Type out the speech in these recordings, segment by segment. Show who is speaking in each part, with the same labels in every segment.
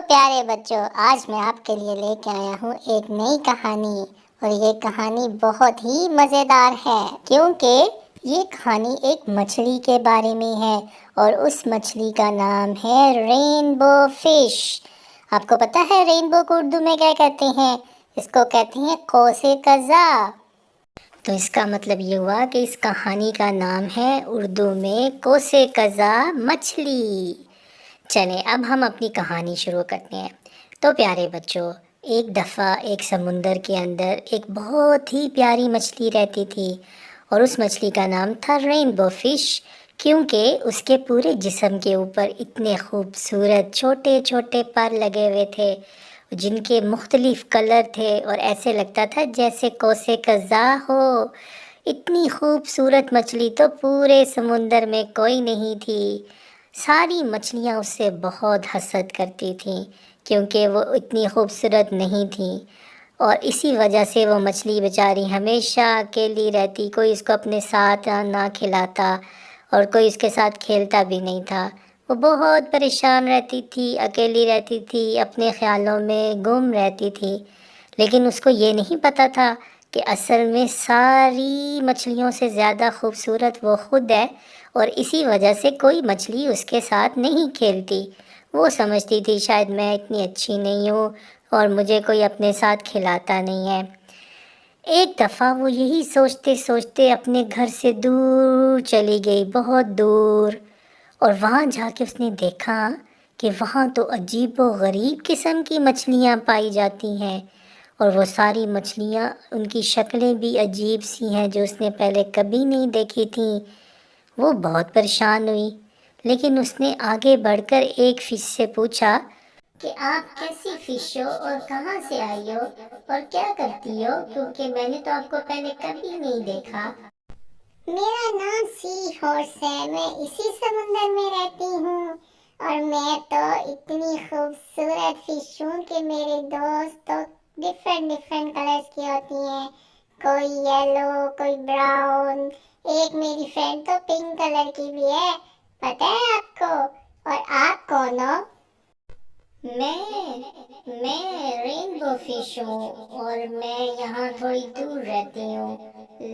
Speaker 1: پیارے بچوں، آج میں آپ کے لیے لے کے آیا ہوں ایک نئی کہانی، اور یہ کہانی بہت ہی مزیدار ہے کیونکہ یہ کہانی ایک مچھلی کے بارے میں ہے، اور اس مچھلی کا نام ہے رینبو فش۔ آپ کو پتہ ہے رینبو کو اردو میں کیا کہتے ہیں؟ اس کو کہتے ہیں قوس قزح۔ تو اس کا مطلب یہ ہوا کہ اس کہانی کا نام ہے اردو میں قوس قزح مچھلی۔ چلیں اب ہم اپنی کہانی شروع کرتے ہیں۔ تو پیارے بچوں، ایک دفعہ ایک سمندر کے اندر ایک بہت ہی پیاری مچھلی رہتی تھی، اور اس مچھلی کا نام تھا رینبو فش، کیونکہ اس کے پورے جسم کے اوپر اتنے خوبصورت چھوٹے چھوٹے پر لگے ہوئے تھے جن کے مختلف کلر تھے، اور ایسے لگتا تھا جیسے قوس قزح ہو۔ اتنی خوبصورت مچھلی تو پورے سمندر میں کوئی نہیں تھی۔ ساری مچھلیاں اس سے بہت حسد کرتی تھیں کیونکہ وہ اتنی خوبصورت نہیں تھیں، اور اسی وجہ سے وہ مچھلی بیچاری ہمیشہ اکیلی رہتی، کوئی اس کو اپنے ساتھ نہ کھلاتا اور کوئی اس کے ساتھ کھیلتا بھی نہیں تھا۔ وہ بہت پریشان رہتی تھی، اکیلی رہتی تھی، اپنے خیالوں میں گم رہتی تھی، لیکن اس کو یہ نہیں پتہ تھا کہ اصل میں ساری مچھلیوں سے زیادہ خوبصورت وہ خود ہے، اور اسی وجہ سے کوئی مچھلی اس کے ساتھ نہیں کھیلتی۔ وہ سمجھتی تھی شاید میں اتنی اچھی نہیں ہوں اور مجھے کوئی اپنے ساتھ کھلاتا نہیں ہے۔ ایک دفعہ وہ یہی سوچتے سوچتے اپنے گھر سے دور چلی گئی، بہت دور، اور وہاں جا کے اس نے دیکھا کہ وہاں تو عجیب و غریب قسم کی مچھلیاں پائی جاتی ہیں، اور وہ ساری مچھلیاں ان کی شکلیں بھی عجیب سی ہیں جو اس نے پہلے کبھی نہیں دیکھی تھیں۔ وہ بہت پریشان ہوئی، لیکن اس نے آگے بڑھ کر ایک فش سے پوچھا کہ آپ کیسی فش ہو اور کہاں سے آئی ہو اور کیا کرتی ہو، کیونکہ میں نے تو آپ کو پہلے کبھی نہیں دیکھا۔ میرا نام سی ہارس ہے، میں اسی سمندر میں رہتی ہوں، اور میں تو اتنی خوبصورت فش ہوں کہ میرے دوست تو ڈفرینٹ کلرز کی ہوتی ہیں، کوئی یلو، کوئی براؤن، ایک میری فرینڈ تو پنک کلر کی بھی ہے، پتہ ہے آپ کو؟ اور آپ کون ہو؟ میں رینبو فش ہوں، اور میں یہاں تھوڑی دور رہتی ہوں،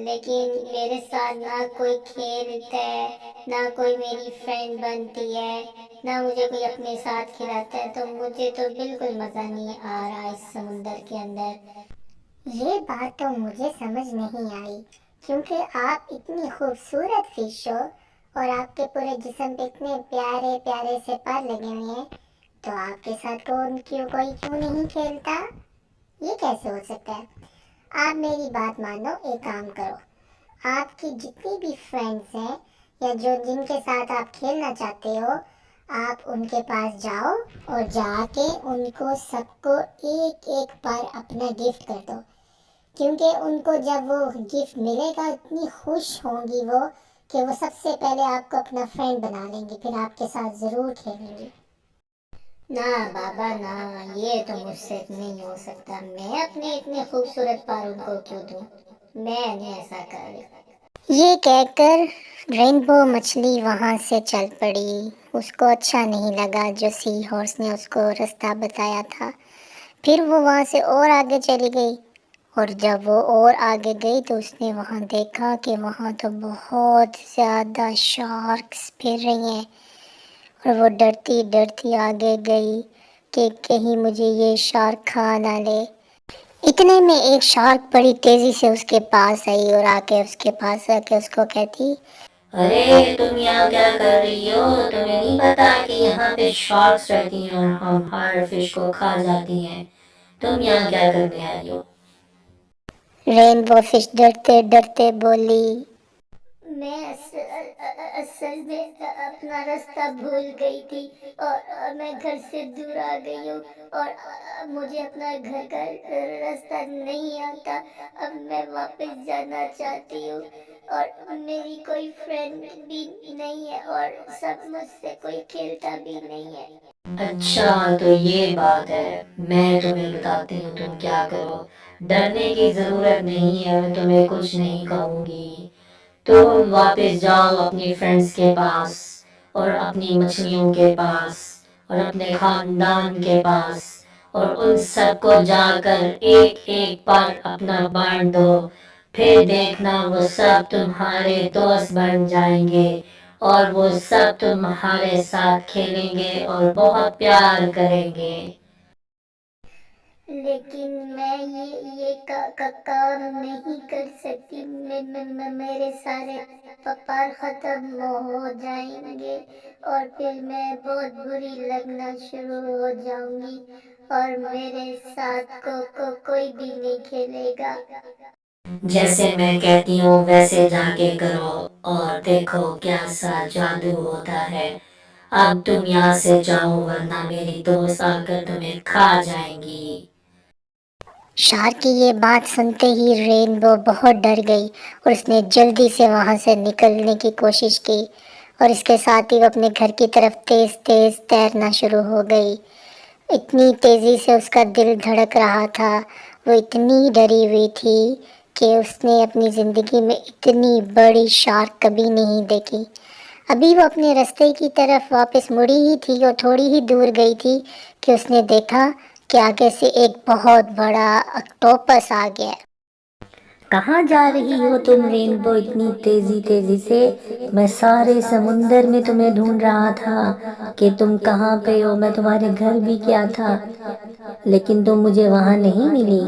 Speaker 1: لیکن میرے ساتھ نہ کوئی کھیلتا ہے، نہ کوئی میری فرینڈ بنتی ہے، نہ مجھے کوئی اپنے ساتھ کھلاتا ہے، تو مجھے تو بالکل مزہ نہیں آ رہا اس سمندر کے اندر۔ یہ بات تو مجھے سمجھ نہیں آئی، کیونکہ آپ اتنی خوبصورت فش ہو اور آپ کے پورے جسم پہ اتنے پیارے پیارے سے پر لگے ہوئے ہیں، تو آپ کے ساتھ کوئی کیوں نہیں کھیلتا؟ یہ کیسے ہو سکتا ہے؟ آپ میری بات مانو، ایک کام کرو، آپ کی جتنی بھی فرینڈز ہیں یا جن کے ساتھ آپ کھیلنا چاہتے ہو، آپ ان کے پاس جاؤ اور جا کے ان کو سب کو ایک ایک پر اپنا گفٹ کر دو، کیونکہ ان کو جب وہ گفٹ ملے گا اتنی خوش ہوں گی وہ کہ وہ سب سے پہلے آپ کو اپنا فرینڈ بنا لیں گے، پھر آپ کے ساتھ ضرور کھیلیں گے۔ نہ بابا نہ، یہ تو مجھ سے نہیں ہو سکتا، میں اپنے اتنے خوبصورت پر ان کو کیوں دوں، میں نہیں ایسا کر رہی۔ یہ کہہ کر رینبو مچھلی وہاں سے چل پڑی۔ اس کو اچھا نہیں لگا جو سی ہارس نے اس کو راستہ بتایا تھا، پھر وہ وہاں سے اور آگے چلی گئی، اور جب وہ اور آگے گئی تو اس نے وہاں دیکھا کہ وہاں تو بہت زیادہ شارکس پھر رہی ہیں، اور وہ ڈرتی ڈرتی آگے گئی کہ کہیں مجھے یہ شارک کھا نہ لے۔ اتنے میں ایک شارک بڑی تیزی سے اس کے پاس آئی، اور اس کے پاس آ کے اس کو کہتی،
Speaker 2: ارے تم یہاں کیا کر رہی ہو؟ تمہیں نہیں پتا کہ یہاں پہ شارکس رہتی ہیں اور ہم ہر فش کو کھا جاتی ہیں، تم یہاں کیا کرنے آئی ہو؟
Speaker 1: رینبو فش ڈرتے ڈرتے بولی، میں اصل میں اپنا راستہ بھول گئی تھی، اور میں گھر سے دور آ گئی ہوں، اور مجھے اپنا گھر کا راستہ نہیں آتا، اب میں واپس جانا چاہتی ہوں، اور میری کوئی فرینڈ بھی نہیں ہے، اور سب مجھ سے کوئی کھیلتا بھی نہیں ہے۔
Speaker 2: اچھا تو یہ بات ہے، میں تمہیں بتاتی ہوں تم کیا کرو۔ ڈرنے کی ضرورت نہیں ہے، میں تمہیں کچھ نہیں کہوں گی، تم واپس جاؤ اپنی فرینڈز کے پاس اور اپنی مچھلیوں کے پاس، اور اپنے خاندان کے پاس، اور ان سب کو جا کر ایک ایک پر اپنا بانٹ دو۔ پھر دیکھنا وہ سب تمہارے دوست بن جائیں گے، اور وہ سب تمہارے ساتھ کھیلیں گے اور بہت پیار کریں گے۔
Speaker 1: لیکن میں یہ کام نہیں کر سکتی، میرے سارے پر ختم ہو جائیں گے اور پھر میں بہت بری لگنا شروع ہو جاؤں گی اور میرے ساتھ کوئی بھی نہیں کھیلے گا۔
Speaker 2: جیسے میں کہتی ہوں ویسے جا کے کرو اور دیکھو کیا سا جادو ہوتا ہے۔ اب تم یہاں سے جاؤ ورنہ میری دوست آ کر تمہیں کھا جائیں گی۔
Speaker 1: شارک کی یہ بات سنتے ہی رینبو بہت ڈر گئی اور اس نے جلدی سے وہاں سے نکلنے کی کوشش کی، اور اس کے ساتھ ہی وہ اپنے گھر کی طرف تیز تیز تیرنا شروع ہو گئی۔ اتنی تیزی سے اس کا دل دھڑک رہا تھا، وہ اتنی ڈری ہوئی تھی کہ اس نے اپنی زندگی میں اتنی بڑی شارک کبھی نہیں دیکھی۔ ابھی وہ اپنے راستے کی طرف واپس مڑی ہی تھی اور تھوڑی ہی دور گئی تھی کہ اس نے دیکھا کہ آگے سے ایک بہت بڑا آکٹوپس آ گیا۔
Speaker 2: کہاں جا رہی ہو تم رینبو اتنی تیزی سے؟ میں سارے سمندر میں تمہیں ڈھونڈ رہا تھا کہ تم کہاں پہ ہو۔ میں تمہارے گھر بھی کیا تھا لیکن تم مجھے وہاں نہیں ملی۔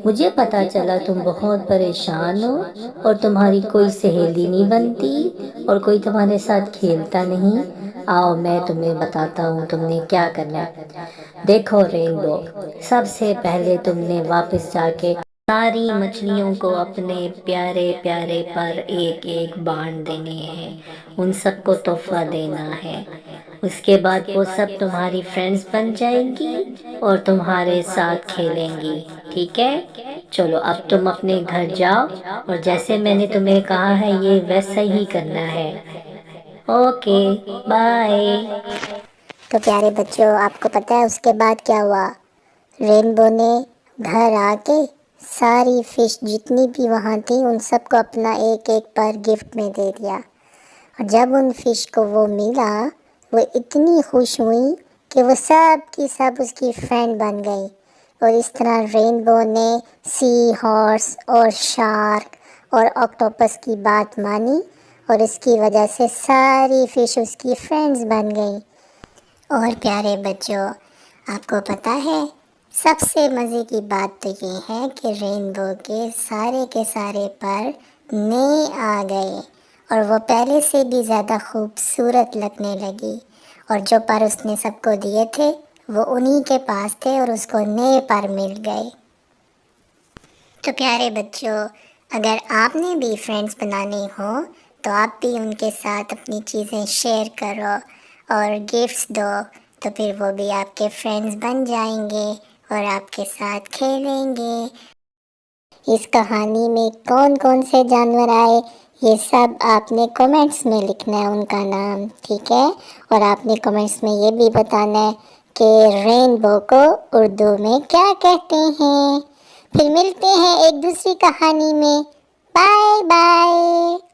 Speaker 2: مجھے پتا چلا تم بہت پریشان ہو اور تمہاری کوئی سہیلی نہیں بنتی اور کوئی تمہارے ساتھ کھیلتا نہیں۔ آؤ میں تمہیں بتاتا ہوں تم نے کیا کرنا ہے۔ دیکھو رینبو، سب سے پہلے تم نے واپس جا کے ساری مچھلیوں کو اپنے پیارے پیارے پر ایک ایک بانٹ دینے ہیں، ان سب کو تحفہ دینا ہے۔ اس کے بعد وہ سب تمہاری فرینڈز بن جائیں گی اور تمہارے ساتھ کھیلیں گی، ٹھیک ہے؟ چلو اب تم اپنے گھر جاؤ اور جیسے میں نے تمہیں کہا ہے یہ ویسا ہی کرنا ہے۔ Okay bye.
Speaker 1: تو پیارے بچوں، آپ کو پتہ ہے اس کے بعد کیا ہوا؟ رینبو نے گھر آ کے ساری فش جتنی بھی وہاں تھی ان سب کو اپنا ایک ایک پر گفٹ میں دے دیا، اور جب ان فش کو وہ ملا وہ اتنی خوش ہوئی کہ وہ سب کی سب اس کی فرینڈ بن گئی، اور اس طرح رینبو نے سی ہارس اور شارک اور آکٹوپس کی بات مانی اور اس کی وجہ سے ساری فش اس کی فرینڈز بن گئی۔ اور پیارے بچوں، آپ کو پتہ ہے سب سے مزے کی بات تو یہ ہے کہ رینبو کے سارے پر نئے آ گئے اور وہ پہلے سے بھی زیادہ خوبصورت لگنے لگی، اور جو پر اس نے سب کو دیے تھے وہ انہی کے پاس تھے اور اس کو نئے پر مل گئے۔ تو پیارے بچوں، اگر آپ نے بھی فرینڈز بنانے ہوں تو آپ بھی ان کے ساتھ اپنی چیزیں شیئر کرو اور گفٹس دو، تو پھر وہ بھی آپ کے فرینڈز بن جائیں گے اور آپ کے ساتھ کھیلیں گے۔ اس کہانی میں کون کون سے جانور آئے یہ سب آپ نے کمنٹس میں لکھنا ہے ان کا نام، ٹھیک ہے؟ اور آپ نے کمنٹس میں یہ بھی بتانا ہے کہ رینبو کو اردو میں کیا کہتے ہیں۔ پھر ملتے ہیں ایک دوسری کہانی میں۔ Bye bye.